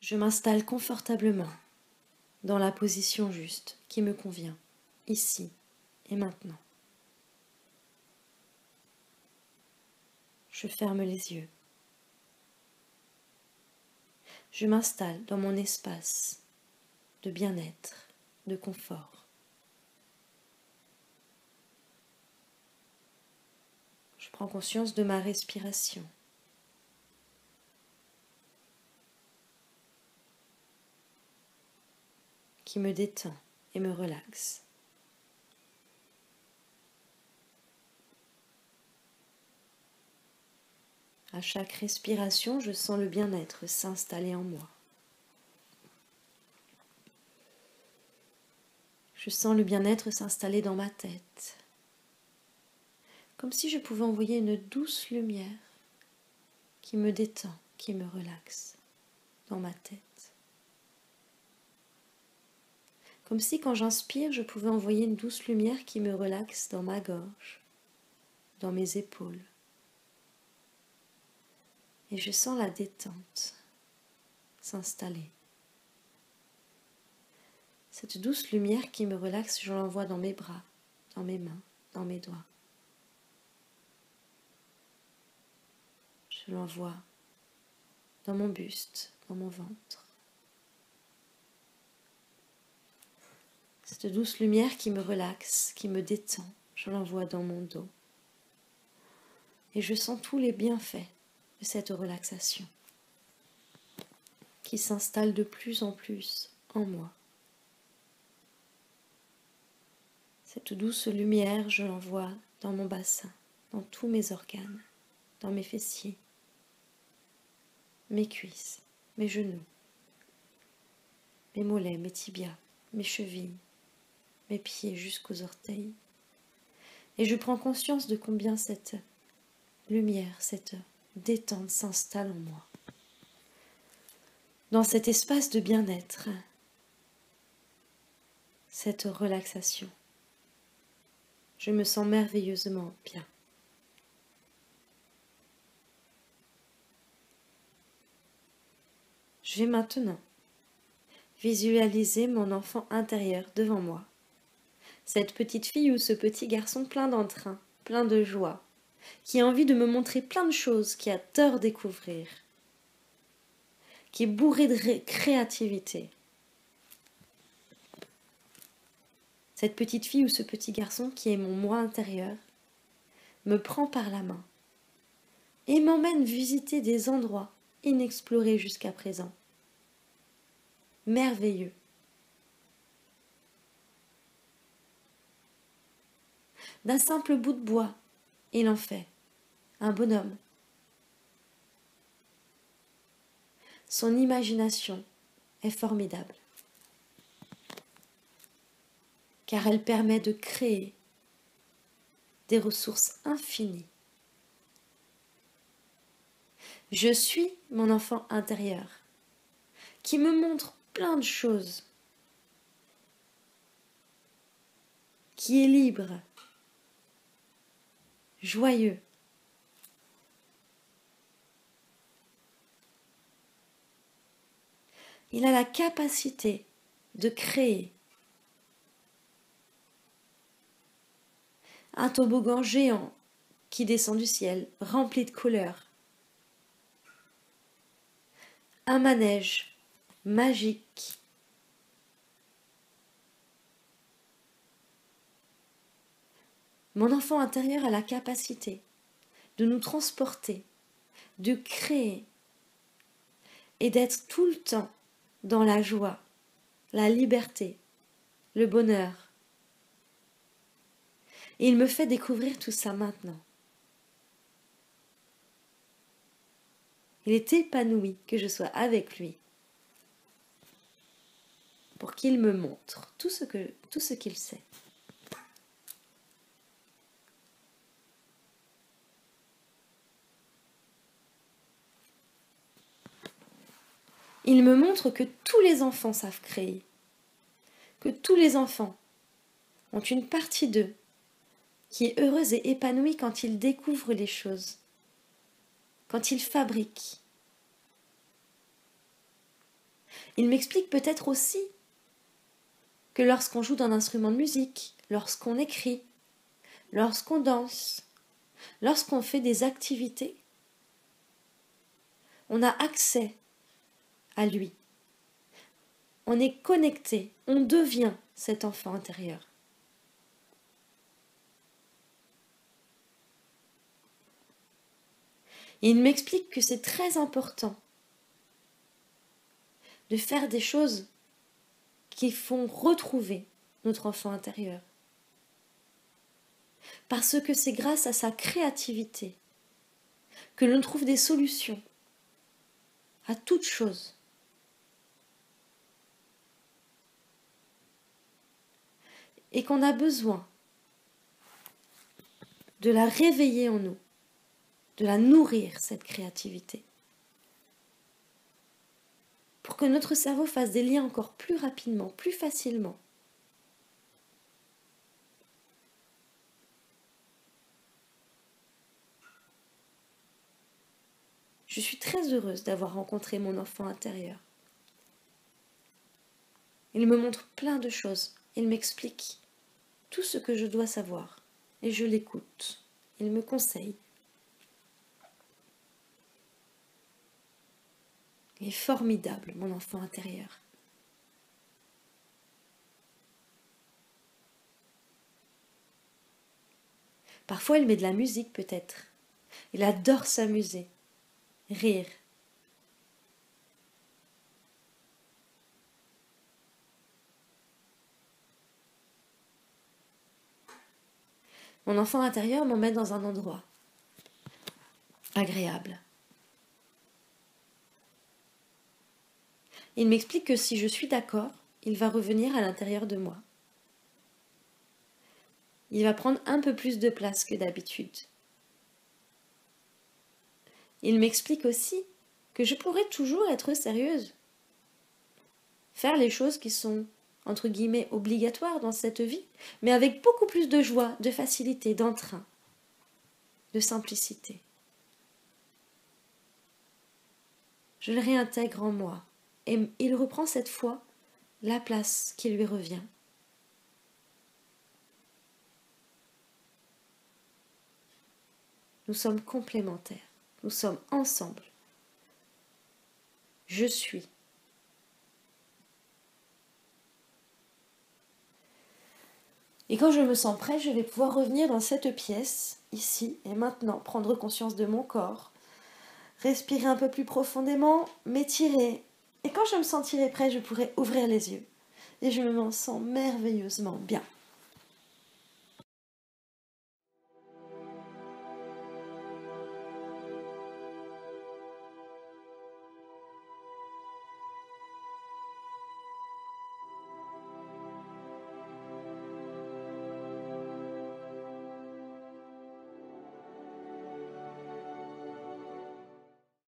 Je m'installe confortablement dans la position juste qui me convient, ici et maintenant. Je ferme les yeux. Je m'installe dans mon espace de bien-être, de confort. Je prends conscience de ma respiration. Qui me détend et me relaxe. À chaque respiration, je sens le bien-être s'installer en moi. Je sens le bien-être s'installer dans ma tête, comme si je pouvais envoyer une douce lumière qui me détend, qui me relaxe dans ma tête. Comme si quand j'inspire, je pouvais envoyer une douce lumière qui me relaxe dans ma gorge, dans mes épaules. Et je sens la détente s'installer. Cette douce lumière qui me relaxe, je l'envoie dans mes bras, dans mes mains, dans mes doigts. Je l'envoie dans mon buste, dans mon ventre. Cette douce lumière qui me relaxe, qui me détend, je l'envoie dans mon dos. Et je sens tous les bienfaits de cette relaxation qui s'installe de plus en plus en moi. Cette douce lumière, je l'envoie dans mon bassin, dans tous mes organes, dans mes fessiers, mes cuisses, mes genoux, mes mollets, mes tibias, mes chevilles, mes pieds jusqu'aux orteils. Et je prends conscience de combien cette lumière, cette détente s'installe en moi. Dans cet espace de bien-être, cette relaxation, je me sens merveilleusement bien. Je vais maintenant visualiser mon enfant intérieur devant moi. Cette petite fille ou ce petit garçon plein d'entrain, plein de joie, qui a envie de me montrer plein de choses, qui adore découvrir, qui est bourré de créativité. Cette petite fille ou ce petit garçon qui est mon moi intérieur me prend par la main et m'emmène visiter des endroits inexplorés jusqu'à présent. Merveilleux. D'un simple bout de bois, il en fait un bonhomme. Son imagination est formidable, car elle permet de créer des ressources infinies. Je suis mon enfant intérieur, qui me montre plein de choses, qui est libre, joyeux. Il a la capacité de créer un toboggan géant qui descend du ciel, rempli de couleurs. Un manège magique. Mon enfant intérieur a la capacité de nous transporter, de créer et d'être tout le temps dans la joie, la liberté, le bonheur. Et il me fait découvrir tout ça maintenant. Il est épanoui que je sois avec lui pour qu'il me montre tout ce qu'il sait. Il me montre que tous les enfants savent créer, que tous les enfants ont une partie d'eux qui est heureuse et épanouie quand ils découvrent les choses, quand ils fabriquent. Il m'explique peut-être aussi que lorsqu'on joue d'un instrument de musique, lorsqu'on écrit, lorsqu'on danse, lorsqu'on fait des activités, on a accès à lui. On est connecté, on devient cet enfant intérieur. Et il m'explique que c'est très important de faire des choses qui font retrouver notre enfant intérieur. Parce que c'est grâce à sa créativité que l'on trouve des solutions à toute chose. Et qu'on a besoin de la réveiller en nous, de la nourrir, cette créativité, pour que notre cerveau fasse des liens encore plus rapidement, plus facilement. Je suis très heureuse d'avoir rencontré mon enfant intérieur. Il me montre plein de choses, il m'explique tout ce que je dois savoir, et je l'écoute, il me conseille. Il est formidable, mon enfant intérieur. Parfois, il met de la musique peut-être. Il adore s'amuser, rire. Mon enfant intérieur m'emmène dans un endroit agréable. Il m'explique que si je suis d'accord, il va revenir à l'intérieur de moi. Il va prendre un peu plus de place que d'habitude. Il m'explique aussi que je pourrais toujours être sérieuse. Faire les choses qui sont, entre guillemets, obligatoires dans cette vie, mais avec beaucoup plus de joie, de facilité, d'entrain, de simplicité. Je le réintègre en moi et il reprend cette fois la place qui lui revient. Nous sommes complémentaires, nous sommes ensemble. Je suis. Et quand je me sens prête, je vais pouvoir revenir dans cette pièce, ici et maintenant, prendre conscience de mon corps, respirer un peu plus profondément, m'étirer. Et quand je me sentirai prête, je pourrai ouvrir les yeux. Et je me sens merveilleusement bien.